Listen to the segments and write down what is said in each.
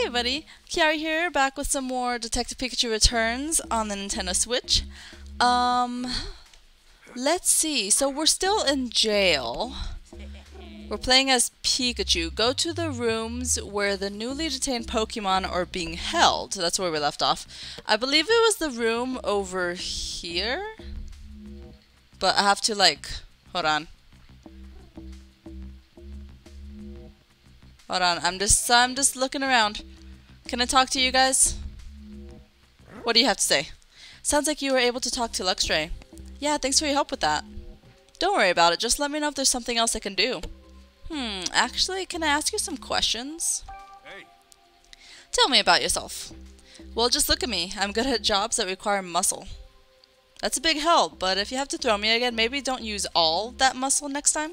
everybody, Kiara here, back with some more Detective Pikachu Returns on the Nintendo Switch. Let's see, so we're still in jail. We're playing as Pikachu. Go to the rooms where the newly detained Pokemon are being held. That's where we left off. I believe it was the room over here. But I have to hold on. Hold on, I'm just looking around. Can I talk to you guys? What do you have to say? Sounds like you were able to talk to Luxray. Yeah, thanks for your help with that. Don't worry about it, just let me know if there's something else I can do. Actually, can I ask you some questions? Hey. Tell me about yourself. Well, just look at me. I'm good at jobs that require muscle. That's a big help, but if you have to throw me again, maybe don't use all that muscle next time.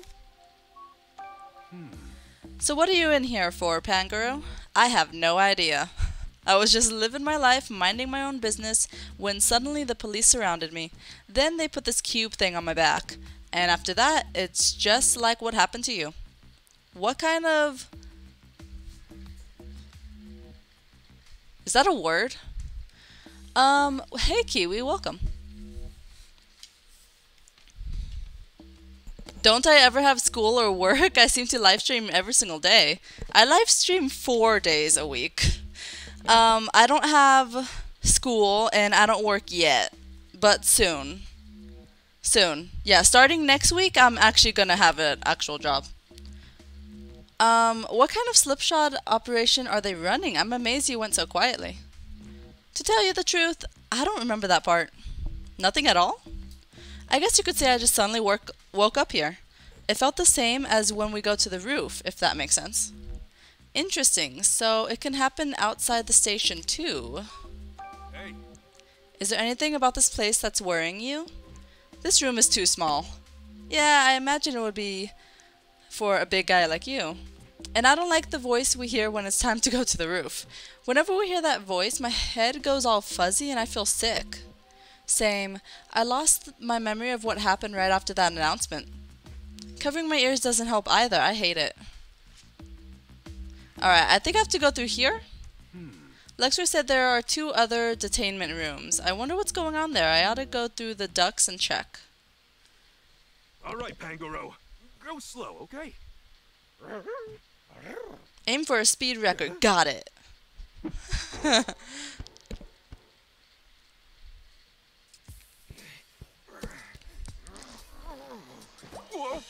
So what are you in here for, Panguru? I have no idea. I was just living my life, minding my own business, when suddenly the police surrounded me. Then they put this cube thing on my back. And after that, it's just like what happened to you. What kind of... Is that a word? Hey Kiwi, welcome. Don't I ever have school or work? I seem to live stream every single day. I live stream 4 days a week. I don't have school and I don't work yet, but soon. Soon. Yeah, starting next week, I'm actually gonna have an actual job. What kind of slipshod operation are they running? I'm amazed you went so quietly. To tell you the truth, I don't remember that part. Nothing at all? I guess you could say I just suddenly woke up here. It felt the same as when we go to the roof, if that makes sense. Interesting, so it can happen outside the station too. Hey. Is there anything about this place that's worrying you? This room is too small. Yeah, I imagine it would be for a big guy like you. And I don't like the voice we hear when it's time to go to the roof. Whenever we hear that voice, my head goes all fuzzy and I feel sick. Same. I lost my memory of what happened right after that announcement. Covering my ears doesn't help either. I hate it. Alright, I think I have to go through here. Luxray said there are 2 other detainment rooms. I wonder what's going on there. I ought to go through the ducts and check. Alright, Pangoro. Go slow, okay? Aim for a speed record. Got it. Whoa.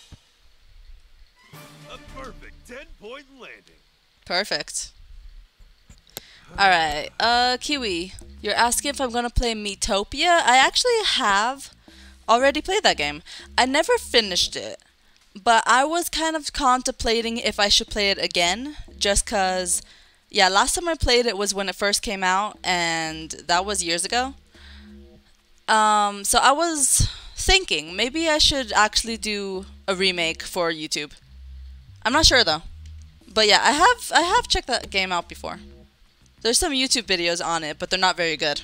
A perfect 10-point landing. Perfect. Alright, Kiwi, you're asking if I'm gonna play Miitopia? I actually have already played that game. I never finished it, but I was kind of contemplating if I should play it again, just cause, yeah, last time I played it was when it first came out, and that was years ago. So I was thinking, maybe I should actually do a remake for YouTube. I'm not sure though. But yeah, I have checked that game out before. There's some YouTube videos on it, but they're not very good.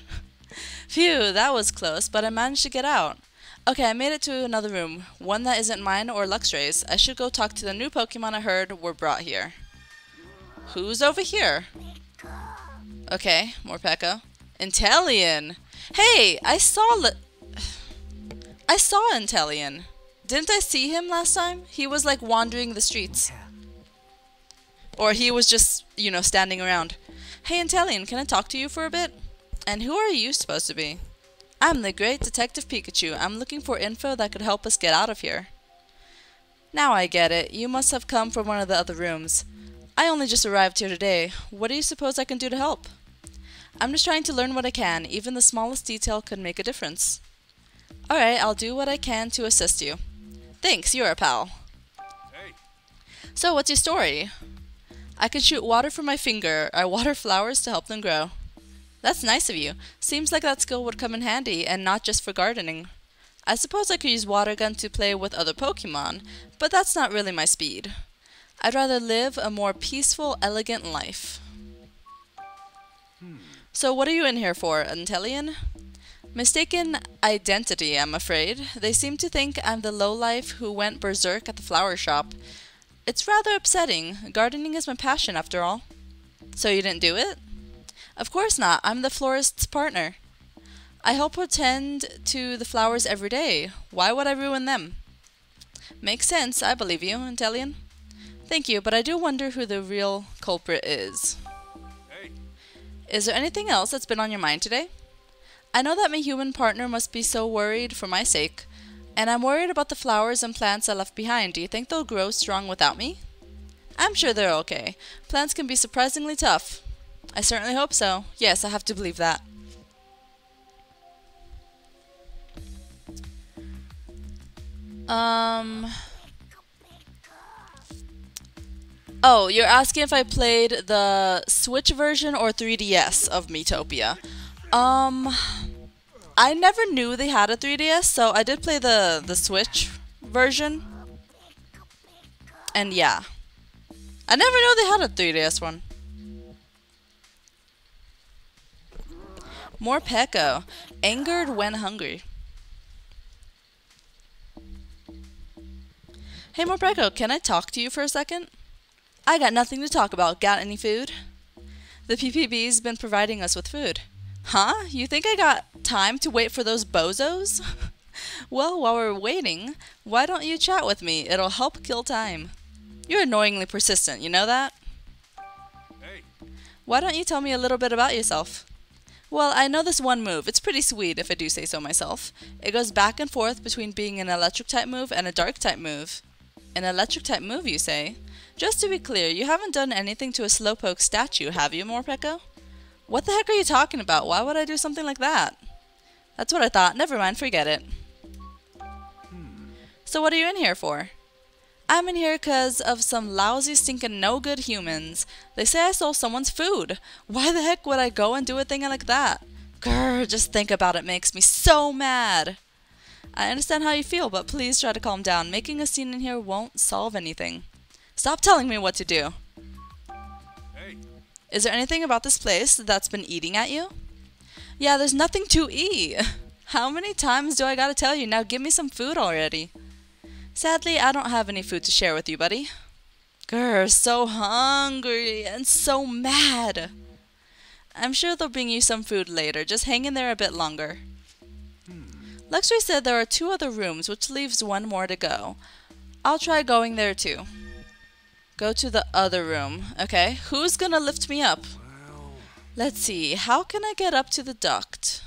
Phew, that was close, but I managed to get out. Okay, I made it to another room, one that isn't mine or Luxray's. I should go talk to the new Pokemon I heard were brought here. Who's over here? Okay, more Pekka. Inteleon! Hey, I saw Inteleon. Didn't I see him last time? He was like wandering the streets. Or he was just, you know, standing around. Hey Inteleon, can I talk to you for a bit? And who are you supposed to be? I'm the great Detective Pikachu. I'm looking for info that could help us get out of here. Now I get it. You must have come from one of the other rooms. I only just arrived here today. What do you suppose I can do to help? I'm just trying to learn what I can. Even the smallest detail could make a difference. Alright, I'll do what I can to assist you. Thanks, you're a pal. Hey. So, what's your story? I can shoot water from my finger. I water flowers to help them grow. That's nice of you. Seems like that skill would come in handy, and not just for gardening. I suppose I could use water gun to play with other Pokemon, but that's not really my speed. I'd rather live a more peaceful, elegant life. So what are you in here for, Inteleon? Mistaken identity, I'm afraid. They seem to think I'm the lowlife who went berserk at the flower shop. It's rather upsetting. Gardening is my passion, after all. So you didn't do it? Of course not. I'm the florist's partner. I help her tend to the flowers every day. Why would I ruin them? Makes sense. I believe you, Intellion. Thank you, but I do wonder who the real culprit is. Hey. Is there anything else that's been on your mind today? I know that my human partner must be so worried for my sake, and I'm worried about the flowers and plants I left behind. Do you think they'll grow strong without me? I'm sure they're okay. Plants can be surprisingly tough. I certainly hope so. Yes, I have to believe that. Oh, you're asking if I played the Switch version or 3DS of Miitopia. I never knew they had a 3DS, so I did play the Switch version. And yeah. I never knew they had a 3DS one. More Peko. Angered when hungry. Hey Morpeko, can I talk to you for a second? I got nothing to talk about. Got any food? The PPB's been providing us with food. Huh? You think I got time to wait for those bozos? Well, while we're waiting, why don't you chat with me? It'll help kill time. You're annoyingly persistent, you know that? Hey. Why don't you tell me a little bit about yourself? Well, I know this one move. It's pretty sweet, if I do say so myself. It goes back and forth between being an electric type move and a dark type move. An electric type move, you say? Just to be clear, you haven't done anything to a Slowpoke statue, have you, Morpeko? What the heck are you talking about? Why would I do something like that? That's what I thought. Never mind, forget it. So what are you in here for? I'm in here 'cause of some lousy, stinking, no-good humans. They say I stole someone's food. Why the heck would I go and do a thing like that? Grr, just think about it makes me so mad. I understand how you feel, but please try to calm down. Making a scene in here won't solve anything. Stop telling me what to do. Hey. Is there anything about this place that's been eating at you? Yeah, there's nothing to eat. How many times do I gotta tell you? Now give me some food already. Sadly, I don't have any food to share with you, buddy. Grr, so hungry and so mad. I'm sure they'll bring you some food later. Just hang in there a bit longer. Luxray said there are 2 other rooms, which leaves 1 more to go. I'll try going there too. Go to the other room. Okay, who's gonna lift me up? Well, Let's see, how can I get up to the duct?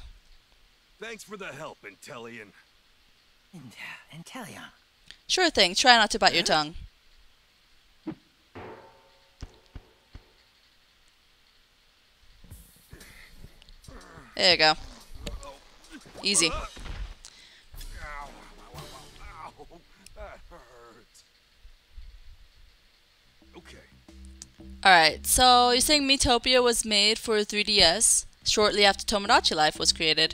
thanks for the help, Intellion. Intellion. Sure thing, try not to bite your tongue. There you go. Easy. Ow, ow, ow, ow, ow. That hurts. Okay. Alright, so you're saying Miitopia was made for 3DS shortly after Tomodachi Life was created,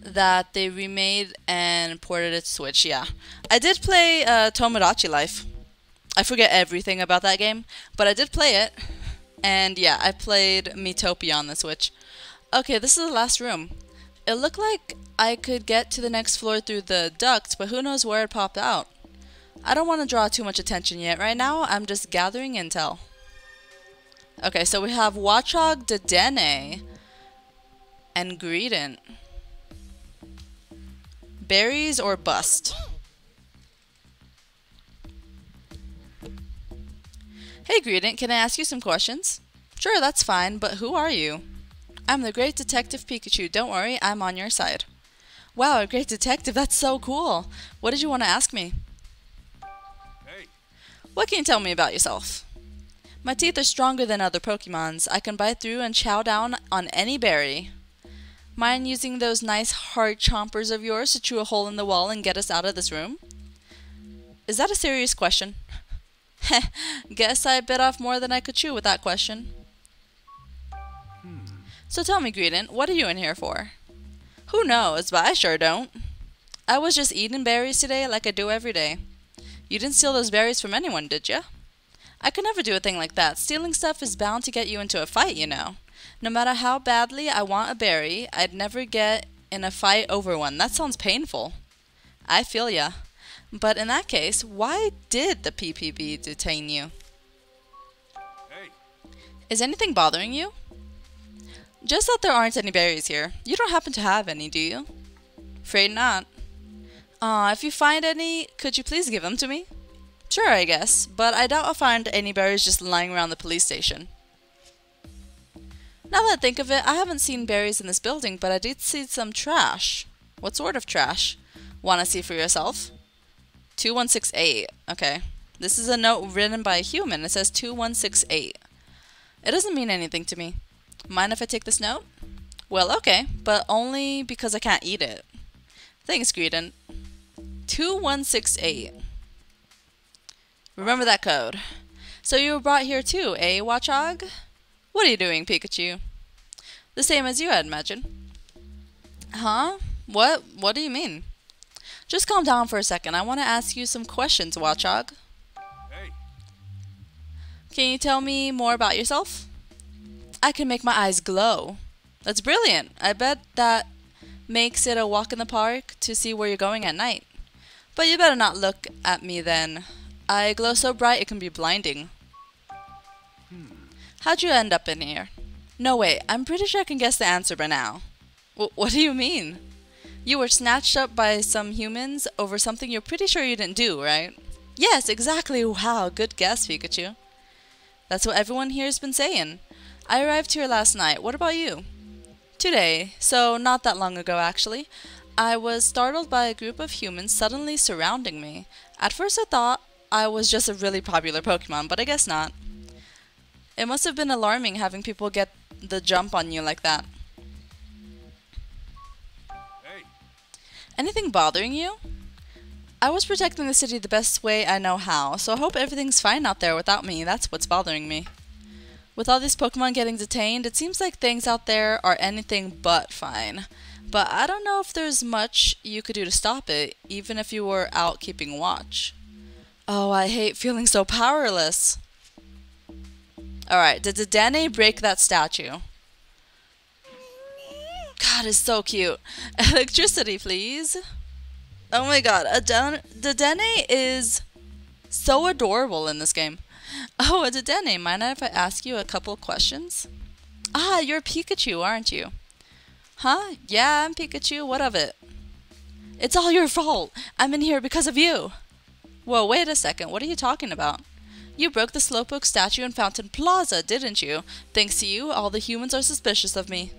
that they remade and ported it to Switch, yeah. I did play Tomodachi Life. I forget everything about that game, but I did play it. And yeah, I played Miitopia on the Switch. Okay, this is the last room. It looked like I could get to the next floor through the duct, but who knows where it popped out. I don't want to draw too much attention yet. Right now, I'm just gathering intel. Okay, so we have Watchog, Dedenne, and Greedent. Berries or bust? Hey Greedent, can I ask you some questions? Sure, that's fine, but who are you? I'm the great detective Pikachu. Don't worry, I'm on your side. Wow, a great detective, that's so cool. What did you want to ask me? Hey. What can you tell me about yourself? My teeth are stronger than other Pokemons. I can bite through and chow down on any berry. Mind using those nice hard chompers of yours to chew a hole in the wall and get us out of this room? Is that a serious question? Heh, guess I bit off more than I could chew with that question. So tell me, Greedent, what are you in here for? Who knows, but I sure don't. I was just eating berries today like I do every day. You didn't steal those berries from anyone, did you? I could never do a thing like that. Stealing stuff is bound to get you into a fight, you know. No matter how badly I want a berry, I'd never get in a fight over one. That sounds painful. I feel ya. But in that case, why did the PPB detain you? Hey. Is anything bothering you? Just that there aren't any berries here. You don't happen to have any, do you? Afraid not. If you find any, could you please give them to me? Sure, I guess, but I doubt I'll find any berries just lying around the police station. Now that I think of it, I haven't seen berries in this building, but I did see some trash. What sort of trash? Wanna see for yourself? 2168. Okay. This is a note written by a human. It says 2168. It doesn't mean anything to me. Mind if I take this note? Well, okay, but only because I can't eat it. Thanks, Greedent. 2168. Remember that code. So you were brought here too, eh, Watchog? What are you doing, Pikachu? The same as you, I'd imagine. Huh? What do you mean? Just calm down for a second. I want to ask you some questions, Watchog. Hey. Can you tell me more about yourself? I can make my eyes glow. That's brilliant. I bet that makes it a walk in the park to see where you're going at night. But you better not look at me then. I glow so bright it can be blinding. How'd you end up in here? No, wait. I'm pretty sure I can guess the answer by now. What do you mean? You were snatched up by some humans over something you're pretty sure you didn't do, right? Yes, exactly. Wow, good guess, Pikachu. That's what everyone here has been saying. I arrived here last night. What about you? Today, so not that long ago actually. I was startled by a group of humans suddenly surrounding me. At first I thought I was just a really popular Pokemon, but I guess not. It must have been alarming having people get the jump on you like that. Hey. Anything bothering you? I was protecting the city the best way I know how, so I hope everything's fine out there without me. That's what's bothering me. With all these Pokemon getting detained, it seems like things out there are anything but fine. But I don't know if there's much you could do to stop it, even if you were out keeping watch. Oh, I hate feeling so powerless. Alright, did Dedenne break that statue? God, it's so cute. Electricity, please. Oh my god, Dedenne is so adorable in this game. Oh, Dedenne, mind if I ask you a couple questions? Ah, you're Pikachu, aren't you? Huh? Yeah, I'm Pikachu. What of it? It's all your fault. I'm in here because of you. Whoa, wait a second. What are you talking about? You broke the Slowpoke statue in Fountain Plaza, didn't you? Thanks to you, all the humans are suspicious of me.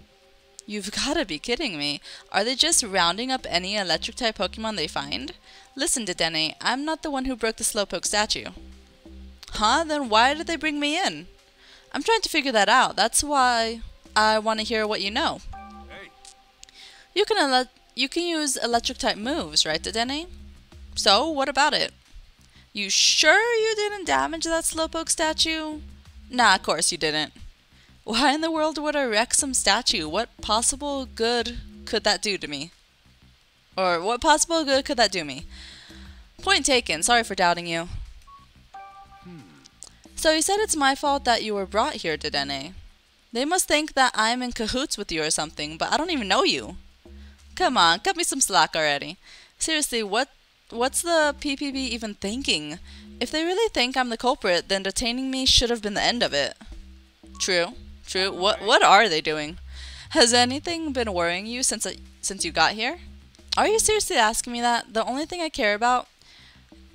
You've gotta be kidding me. Are they just rounding up any electric-type Pokemon they find? Listen, Dedenne, I'm not the one who broke the Slowpoke statue. Huh? Then why did they bring me in? I'm trying to figure that out. That's why I want to hear what you know. Hey. You can use electric-type moves, right, Dedenne? So, what about it? You sure you didn't damage that Slowpoke statue? Nah, of course you didn't. Why in the world would I wreck some statue? What possible good could that do to me? Or what possible good could that do me? Point taken. Sorry for doubting you. So you said it's my fault that you were brought here, Dedenne. They must think that I'm in cahoots with you or something, but I don't even know you. Come on, cut me some slack already. Seriously, what's the PPB even thinking? If they really think I'm the culprit, then detaining me should have been the end of it. True. What are they doing? Has anything been worrying you since you got here? Are you seriously asking me that? The only thing I care about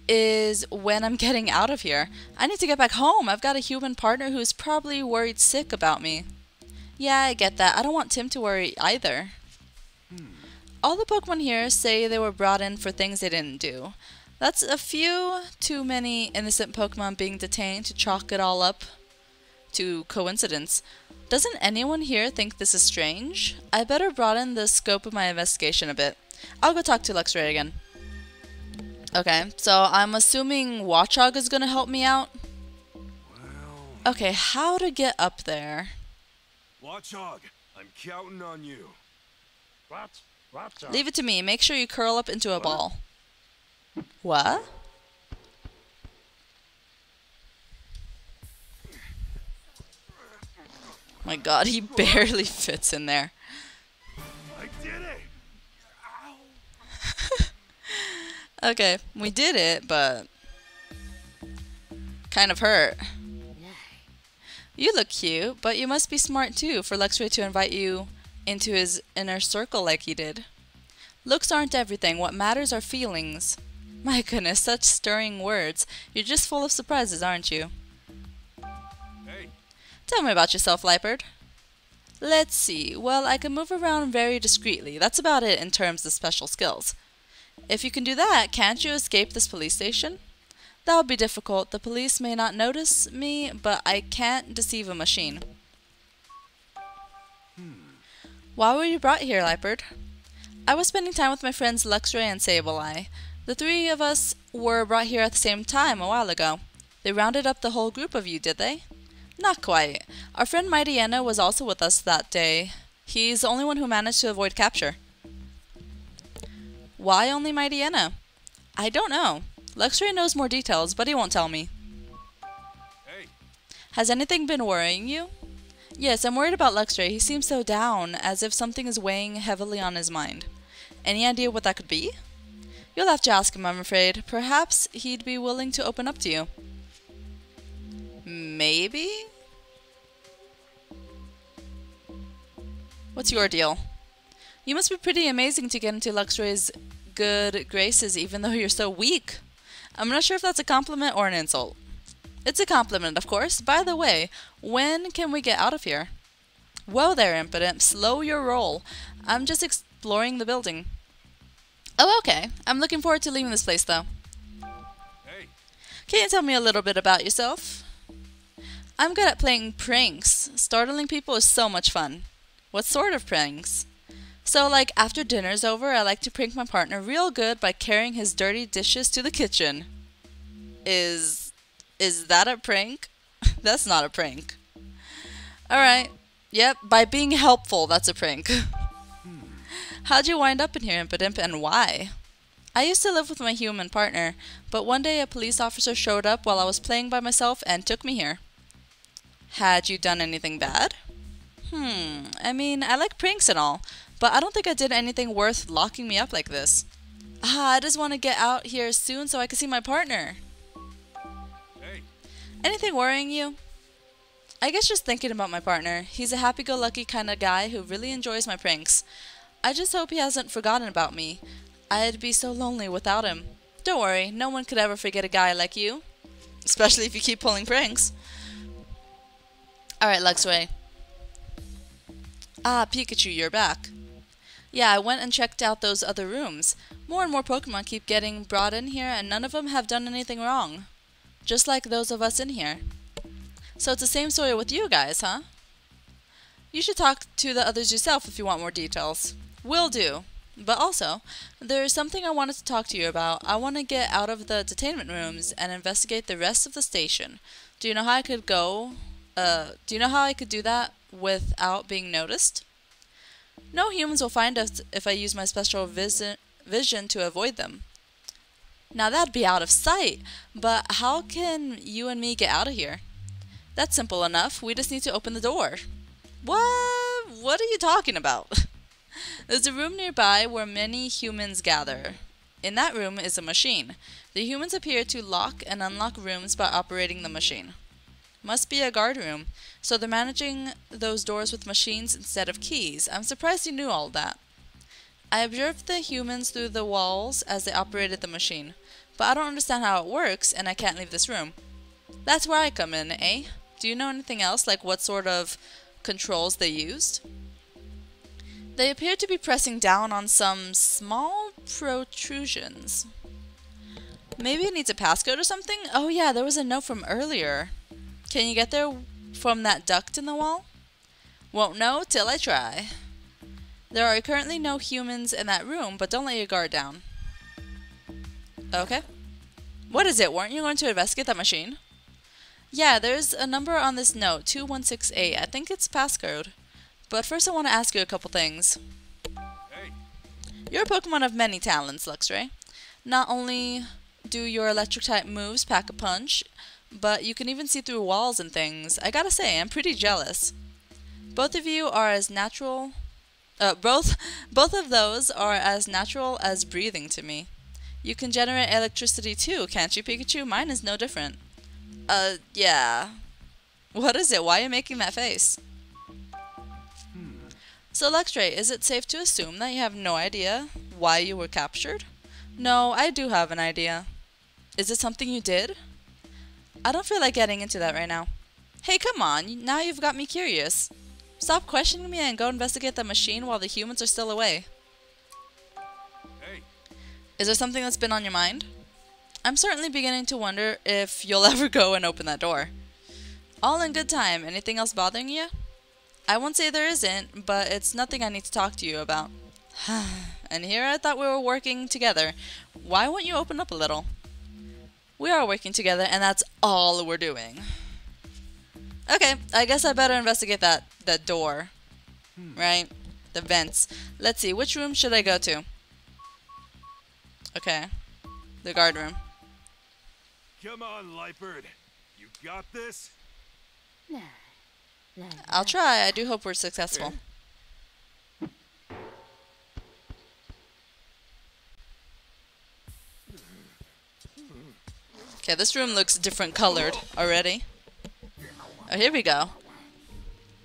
is when I'm getting out of here. I need to get back home. I've got a human partner who's probably worried sick about me. Yeah, I get that. I don't want Tim to worry either. All the Pokemon here say they were brought in for things they didn't do. That's a few too many innocent Pokemon being detained to chalk it all up to coincidence. Doesn't anyone here think this is strange? I better broaden the scope of my investigation a bit. I'll go talk to Luxray again. Okay, so I'm assuming Watchog is gonna help me out. Well. Okay, how to get up there? Watchog, I'm counting on you. Watchog. Leave it to me. Make sure you curl up into a ball. What? My god, he barely fits in there. I did it! Ow! Okay, we did it, but kind of hurt. You look cute, but you must be smart too for Luxray to invite you into his inner circle like he did. Looks aren't everything. What matters are feelings. My goodness, such stirring words. You're just full of surprises, aren't you? Hey, Tell me about yourself, Leopard. Let's see. Well, I can move around very discreetly. That's about it in terms of special skills. If you can do that, can't you escape this police station? That would be difficult. The police may not notice me, but I can't deceive a machine. Why were you brought here, Leopard? I was spending time with my friends Luxray and Sableye. The three of us were brought here at the same time a while ago. They rounded up the whole group of you, did they? Not quite. Our friend Mighty Anna was also with us that day. He's the only one who managed to avoid capture. Why only Mighty Anna? I don't know. Luxray knows more details, but he won't tell me. hey, Has anything been worrying you? Yes, I'm worried about Luxray. He seems so down, as if something is weighing heavily on his mind. Any idea what that could be? You'll have to ask him, I'm afraid. Perhaps he'd be willing to open up to you. Maybe? What's your deal? You must be pretty amazing to get into Luxray's good graces even though you're so weak. I'm not sure if that's a compliment or an insult. It's a compliment, of course. By the way, when can we get out of here? Whoa there, Impidimp. Slow your roll. I'm just exploring the building. Oh, okay. I'm looking forward to leaving this place, though. hey. Can you tell me a little bit about yourself? I'm good at playing pranks. Startling people is so much fun. What sort of pranks? So, like, after dinner's over, I like to prank my partner real good by carrying his dirty dishes to the kitchen. Is that a prank? That's not a prank. Alright. Yep, by being helpful, that's a prank. How'd you wind up in here, Impidimp, and why? I used to live with my human partner, but one day a police officer showed up while I was playing by myself and took me here. Had you done anything bad? I mean, I like pranks and all, but I don't think I did anything worth locking me up like this. I just want to get out here soon so I can see my partner. Hey, Anything worrying you? I guess just thinking about my partner. He's a happy-go-lucky kind of guy who really enjoys my pranks. I just hope he hasn't forgotten about me. I'd be so lonely without him. Don't worry, no one could ever forget a guy like you. Especially if you keep pulling pranks. Alright, Luxray. Ah, Pikachu, you're back. Yeah, I went and checked out those other rooms. More and more Pokemon keep getting brought in here, and none of them have done anything wrong. Just like those of us in here. So it's the same story with you guys, huh? You should talk to the others yourself if you want more details. Will do. But also, there's something I wanted to talk to you about. I want to get out of the detainment rooms and investigate the rest of the station. Do you know how I could do that without being noticed? No humans will find us if I use my special vision to avoid them. Now that'd be out of sight, but how can you and me get out of here? That's simple enough. We just need to open the door. What? What are you talking about? There's a room nearby where many humans gather. In that room is a machine. The humans appear to lock and unlock rooms by operating the machine. Must be a guard room, so they're managing those doors with machines instead of keys. I'm surprised you knew all that. I observed the humans through the walls as they operated the machine, but I don't understand how it works and I can't leave this room. That's where I come in, eh? Do you know anything else, like what sort of controls they used? They appear to be pressing down on some small protrusions. Maybe it needs a passcode or something? Oh yeah, there was a note from earlier. Can you get there from that duct in the wall? Won't know till I try. There are currently no humans in that room, but don't let your guard down. Okay. What is it? Weren't you going to investigate that machine? Yeah, there's a number on this note, 2168. I think it's passcode. But first I want to ask you a couple things. hey. You're a Pokemon of many talents, Luxray. Not only do your electric-type moves pack a punch, but you can even see through walls and things. I gotta say, I'm pretty jealous. Both of you are as natural... both of those are as natural as breathing to me. You can generate electricity too, can't you, Pikachu? Mine is no different. Yeah. What is it? Why are you making that face? So Luxray, is it safe to assume that you have no idea why you were captured? No, I do have an idea. Is it something you did? I don't feel like getting into that right now. Hey, come on, now you've got me curious. Stop questioning me and go investigate the machine while the humans are still away. Hey, Is there something that's been on your mind? I'm certainly beginning to wonder if you'll ever go and open that door. All in good time. Anything else bothering you? I won't say there isn't, but it's nothing I need to talk to you about. And here I thought we were working together. Why won't you open up a little? We are working together, and that's all we're doing. Okay, I guess I better investigate that door. Right? The vents. Let's see, which room should I go to? Okay. The guard room. come on, Lightbird. You got this? I'll try. I do hope we're successful. Okay, this room looks different colored already. Oh, here we go.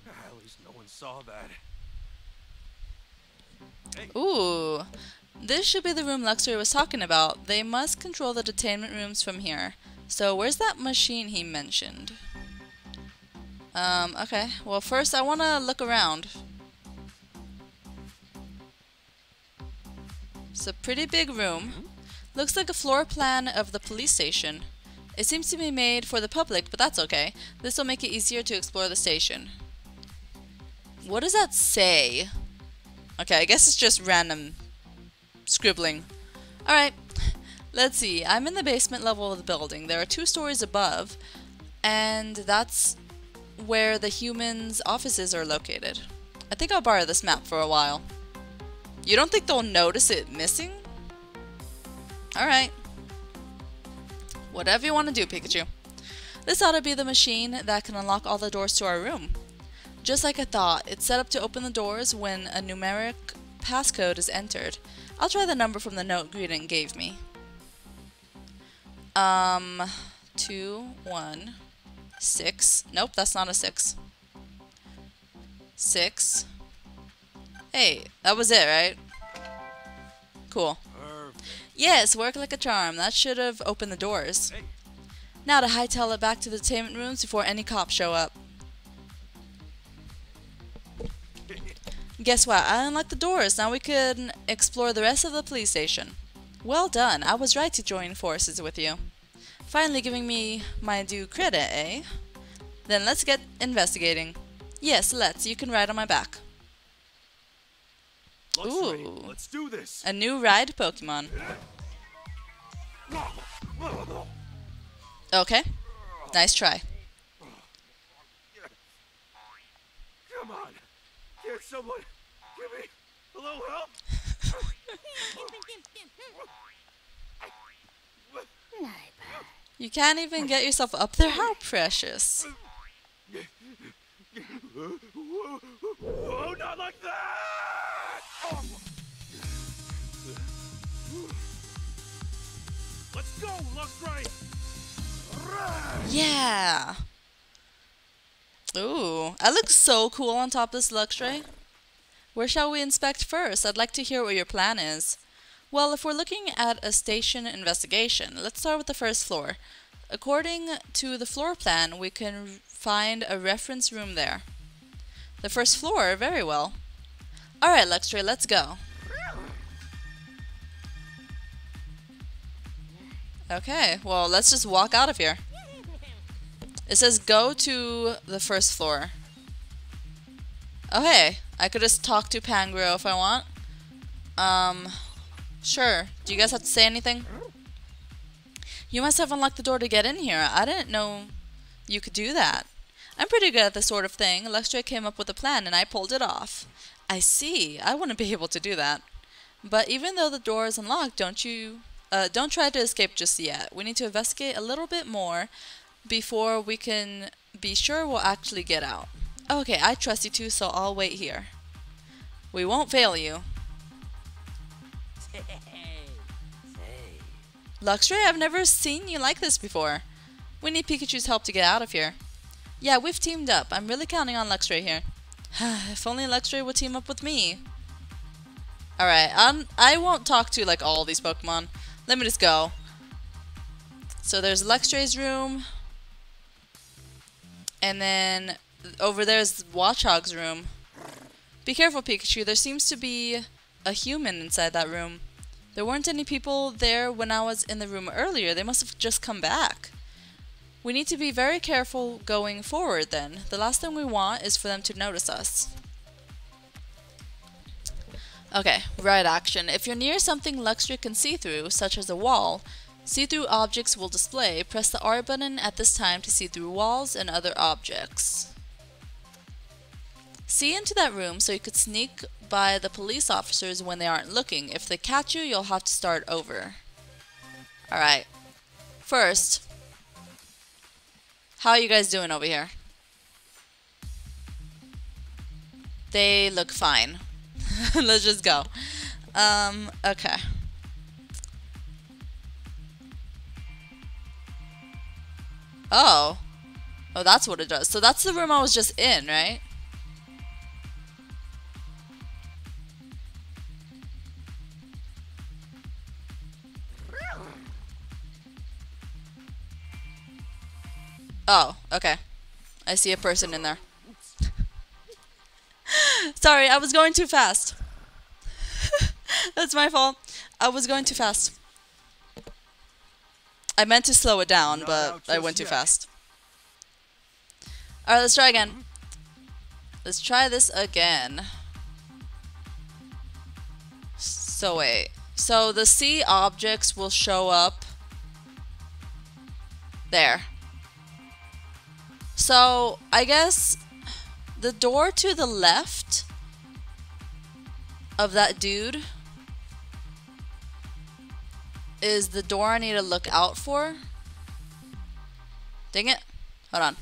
At least no one saw that. Ooh. This should be the room Luxray was talking about. They must control the detainment rooms from here. So, where's that machine he mentioned? Okay. Well, first I want to look around. It's a pretty big room. Looks like a floor plan of the police station. It seems to be made for the public, but that's okay. This will make it easier to explore the station. What does that say? Okay, I guess it's just random scribbling. Alright, let's see. I'm in the basement level of the building. There are 2 stories above, and that's where the humans' offices are located. I think I'll borrow this map for a while. You don't think they'll notice it missing? Alright. Whatever you want to do, Pikachu. This ought to be the machine that can unlock all the doors to our room. Just like I thought, it's set up to open the doors when a numeric passcode is entered. I'll try the number from the note Greedent gave me. 2, 1, 6. Nope, that's not a 6. 6. Hey, that was it, right? Cool. Yes, work like a charm. That should have opened the doors. Hey. Now to hightail it back to the detainment rooms before any cops show up. Guess what? I unlocked the doors. Now we can explore the rest of the police station. Well done. I was right to join forces with you. Finally giving me my due credit, eh? Then let's get investigating. Yes, let's. You can ride on my back. Luxray, Ooh. let's do this. A new ride Pokemon. Okay. Nice try. Come on. Can't someone give me a little help? You can't even get yourself up there? How precious. Whoa, not like that! Let's go, Luxray! Yeah. Ooh, I look so cool on top of this Luxray. Where shall we inspect first? I'd like to hear what your plan is. Well, if we're looking at a station investigation, let's start with the first floor. According to the floor plan, we can find a reference room there. The first floor, very well. Alright, Luxray, let's go. Okay, well, let's just walk out of here. It says go to the first floor. Oh, hey, I could just talk to Pangro if I want. Sure. Do you guys have to say anything? You must have unlocked the door to get in here. I didn't know you could do that. I'm pretty good at this sort of thing. Luxray came up with a plan and I pulled it off. I see. I wouldn't be able to do that. But even though the door is unlocked, don't try to escape just yet. We need to investigate a little bit more before we can be sure we'll actually get out. Okay, I trust you too, so I'll wait here. We won't fail you. Luxray, I've never seen you like this before. We need Pikachu's help to get out of here. Yeah, we've teamed up. I'm really counting on Luxray here. If only Luxray would team up with me. Alright, I won't talk to like all these Pokemon. Let me just go. So there's Luxray's room. And then over there's Watchog's room. Be careful, Pikachu. There seems to be a human inside that room. There weren't any people there when I was in the room earlier. They must have just come back. We need to be very careful going forward then. The last thing we want is for them to notice us. Okay, right action. If you're near something Luxray can see through, such as a wall, see-through objects will display. Press the R button at this time to see through walls and other objects. See into that room so you could sneak by the police officers when they aren't looking. If they catch you, you'll have to start over. Alright. First, how are you guys doing over here? They look fine. Let's just go. Okay. Oh. Oh, that's what it does. So that's the room I was just in, right? Oh, okay. I see a person in there. Sorry, I was going too fast. That's my fault. I was going too fast. I meant to slow it down, but I went too fast. Alright, let's try again. Let's try this again. So wait. So the C objects will show up there. So I guess the door to the left of that dude is the door I need to look out for. Dang it. Hold on.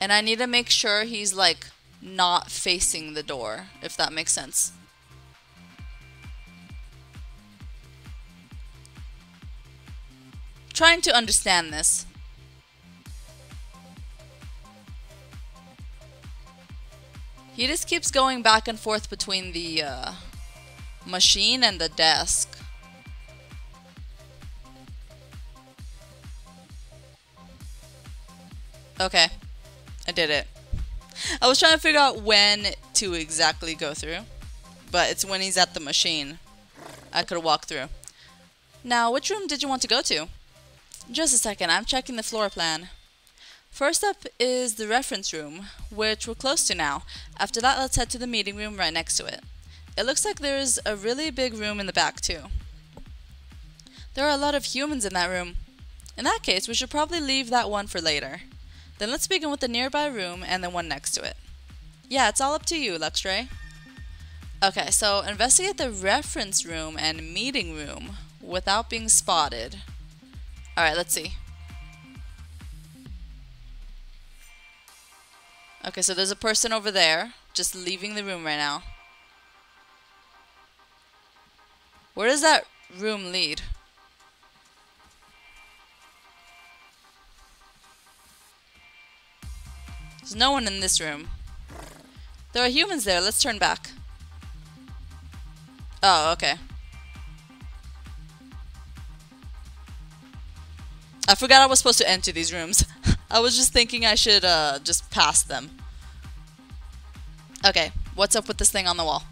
And I need to make sure he's like not facing the door, if that makes sense. Trying to understand this. He just keeps going back and forth between the machine and the desk. Okay, I did it. I was trying to figure out when to exactly go through, but it's when he's at the machine. I could walk through. Now, which room did you want to go to? Just a second, I'm checking the floor plan. First up is the reference room, which we're close to now. After that, let's head to the meeting room right next to it. It looks like there's a really big room in the back too. There are a lot of humans in that room. In that case, we should probably leave that one for later. Then let's begin with the nearby room and the one next to it. Yeah, it's all up to you, Luxray. Okay, so investigate the reference room and meeting room without being spotted. Alright, let's see. Okay, so there's a person over there, just leaving the room right now. Where does that room lead? There's no one in this room. There are humans there, let's turn back. Oh, okay. I forgot I was supposed to enter these rooms. I was just thinking I should just pass them. Okay, what's up with this thing on the wall?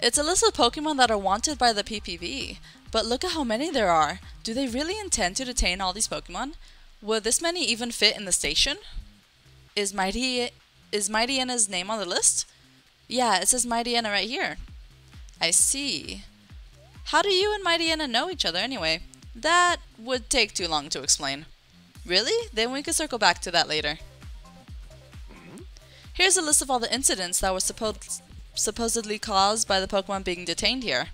It's a list of Pokemon that are wanted by the PPV. But look at how many there are. Do they really intend to detain all these Pokemon? Will this many even fit in the station? Is Mightyana's name on the list? Yeah, it says Mightyana right here. I see. How do you and Mightyana know each other anyway? That would take too long to explain. Really? Then we could circle back to that later. Here's a list of all the incidents that were supposedly caused by the Pokemon being detained here.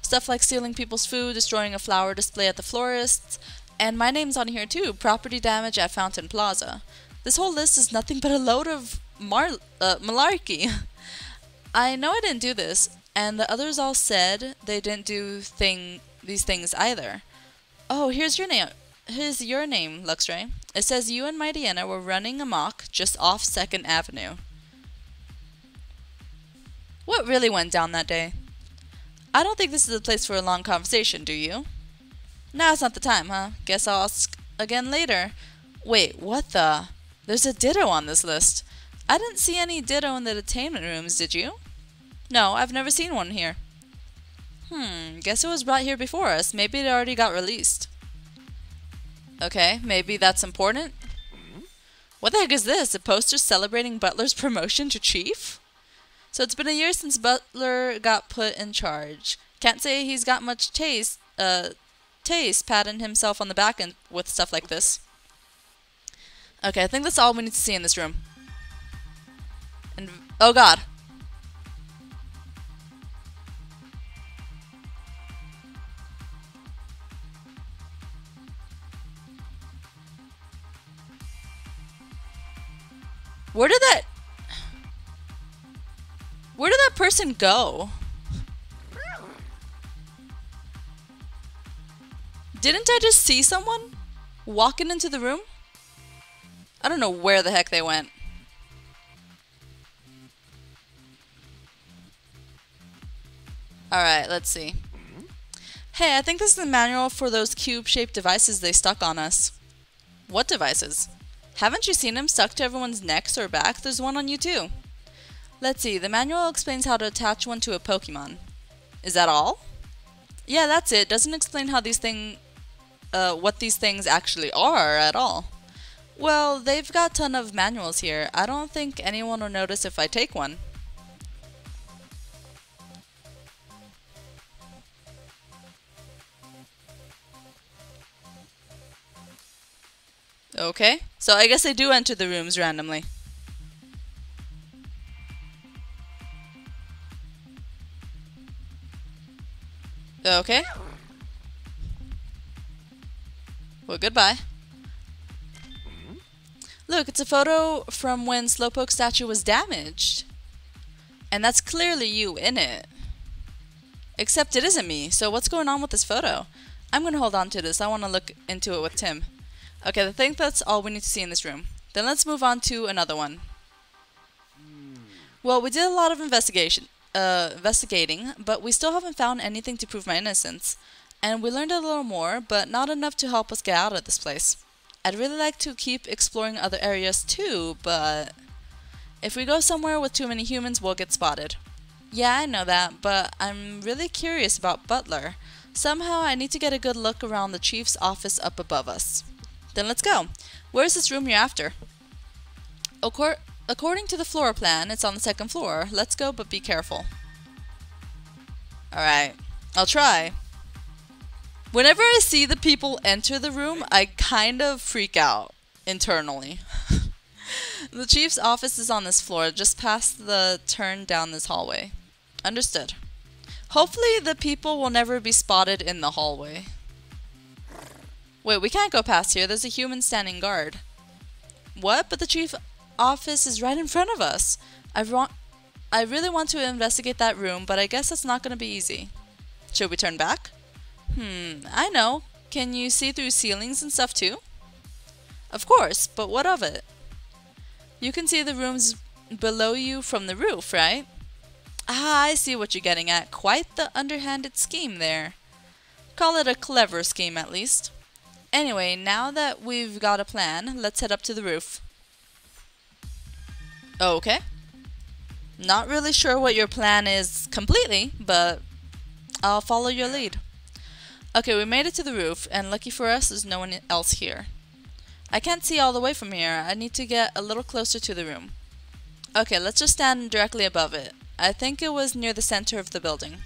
Stuff like stealing people's food, destroying a flower display at the florist's, and my name's on here too, property damage at Fountain Plaza. This whole list is nothing but a load of malarkey. I know I didn't do this, and the others all said they didn't do these things either. Oh, here's your name, Luxray. It says you and Mighty Anna were running amok just off 2nd Avenue. What really went down that day? I don't think this is the place for a long conversation, do you? Now's not the time, huh? Guess I'll ask again later. Wait, what the? There's a Ditto on this list. I didn't see any Ditto in the detainment rooms, did you? No, I've never seen one here. Guess it was brought here before us. Maybe it already got released. Okay, maybe that's important. What the heck is this? A poster celebrating Butler's promotion to chief? So it's been a year since Butler got put in charge. Can't say he's got much taste patting himself on the back and with stuff like this. Okay, I think that's all we need to see in this room. And oh god. Where did that person go? Didn't I just see someone walking into the room? I don't know where the heck they went. Alright, let's see. Hey, I think this is the manual for those cube-shaped devices they stuck on us. What devices? Haven't you seen them stuck to everyone's necks or back? There's one on you too. Let's see, the manual explains how to attach one to a Pokemon. Is that all? Yeah, that's it. Doesn't explain how what these things actually are at all. Well, they've got a ton of manuals here. I don't think anyone will notice if I take one. Okay, so I guess I do enter the rooms randomly. Okay. Well, goodbye. Look, it's a photo from when Slowpoke's statue was damaged. And that's clearly you in it. Except it isn't me, so what's going on with this photo? I'm gonna hold on to this. I want to look into it with Tim. Okay, I think that's all we need to see in this room. Then let's move on to another one. Well, we did a lot of investigating, but we still haven't found anything to prove my innocence. And we learned a little more, but not enough to help us get out of this place. I'd really like to keep exploring other areas too, but if we go somewhere with too many humans, we'll get spotted. Yeah, I know that, but I'm really curious about Butler. Somehow I need to get a good look around the chief's office up above us. Then let's go. Where's this room you're after? According to the floor plan, it's on the 2nd floor. Let's go, but be careful. Alright, I'll try. Whenever I see the people enter the room, I kind of freak out internally. The chief's office is on this floor, just past the turn down this hallway. Understood. Hopefully the people will never be spotted in the hallway. Wait, we can't go past here. There's a human standing guard. What? But the chief's office is right in front of us. I really want to investigate that room, but I guess that's not going to be easy. Should we turn back? I know. Can you see through ceilings and stuff too? Of course, but what of it? You can see the rooms below you from the roof, right? Ah, I see what you're getting at. Quite the underhanded scheme there. Call it a clever scheme at least. Anyway, now that we've got a plan, let's head up to the roof. Okay. Not really sure what your plan is completely, but I'll follow your lead. Okay, we made it to the roof, and lucky for us, there's no one else here. I can't see all the way from here. I need to get a little closer to the room. Okay, let's just stand directly above it. I think it was near the center of the building.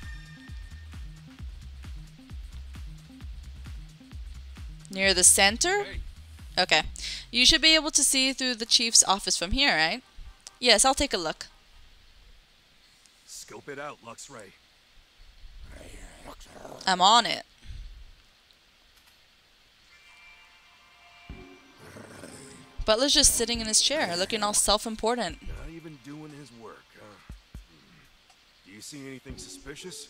Near the center? Okay. You should be able to see through the chief's office from here, right? Yes, I'll take a look. Scope it out, Luxray. I'm on it. Butler's just sitting in his chair, looking all self-important. Not even doing his work, huh? Do you see anything suspicious?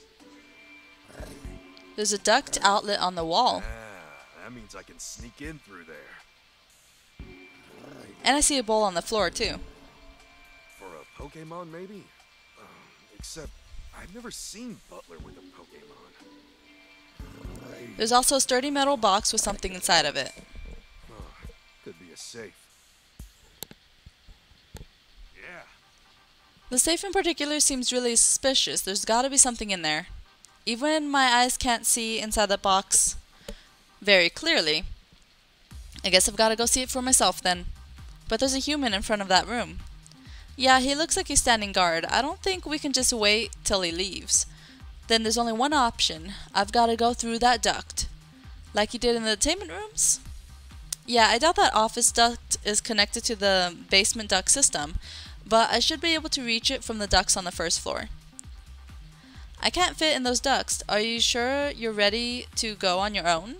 There's a duct outlet on the wall. Ah, that means I can sneak in through there. And I see a bowl on the floor too. For a Pokemon, maybe? Except, I've never seen Butler with a Pokemon. There's also a sturdy metal box with something inside of it. Could be a safe. Yeah. The safe in particular seems really suspicious. There's gotta be something in there. Even when my eyes can't see inside the box very clearly. I guess I've gotta go see it for myself then. But there's a human in front of that room. Yeah, he looks like he's standing guard. I don't think we can just wait till he leaves. Then there's only one option. I've gotta go through that duct. Like you did in the entertainment rooms? Yeah, I doubt that office duct is connected to the basement duct system, but I should be able to reach it from the ducts on the first floor. I can't fit in those ducts. Are you sure you're ready to go on your own?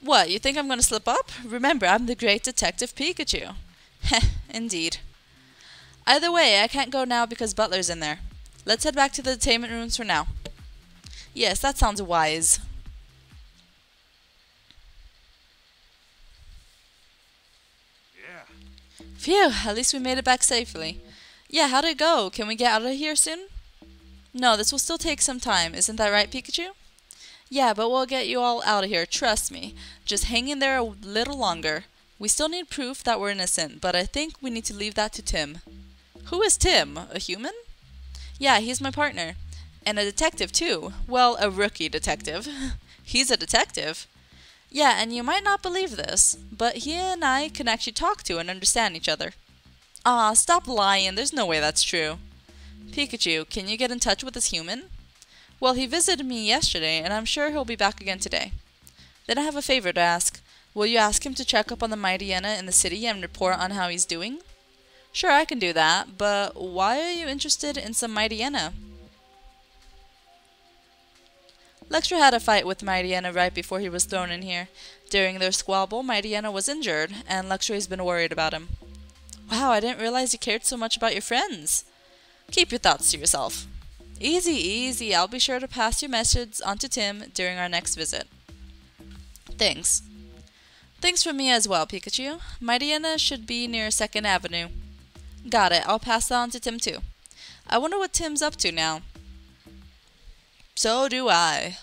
What, you think I'm gonna slip up? Remember, I'm the great Detective Pikachu. Heh, indeed. Either way, I can't go now because Butler's in there. Let's head back to the entertainment rooms for now. Yes, that sounds wise. Yeah. Phew, at least we made it back safely. Yeah, how'd it go? Can we get out of here soon? No, this will still take some time. Isn't that right, Pikachu? Yeah, but we'll get you all out of here, trust me. Just hang in there a little longer. We still need proof that we're innocent, but I think we need to leave that to Tim. Who is Tim? A human? Yeah, he's my partner. And a detective, too. Well, a rookie detective. He's a detective. Yeah, and you might not believe this, but he and I can actually talk to and understand each other. Aw, stop lying. There's no way that's true. Pikachu, can you get in touch with this human? Well, he visited me yesterday, and I'm sure he'll be back again today. Then I have a favor to ask. Will you ask him to check up on the Mightyena in the city and report on how he's doing? Sure, I can do that, but why are you interested in some Mightyena? Luxray had a fight with Mightyena right before he was thrown in here. During their squabble, Mightyena was injured, and Luxray's been worried about him. Wow, I didn't realize you cared so much about your friends. Keep your thoughts to yourself. Easy, easy. I'll be sure to pass your message on to Tim during our next visit. Thanks. Thanks from me as well, Pikachu. Mightyena should be near 2nd Avenue. Got it. I'll pass that on to Tim too. I wonder what Tim's up to now. So do I.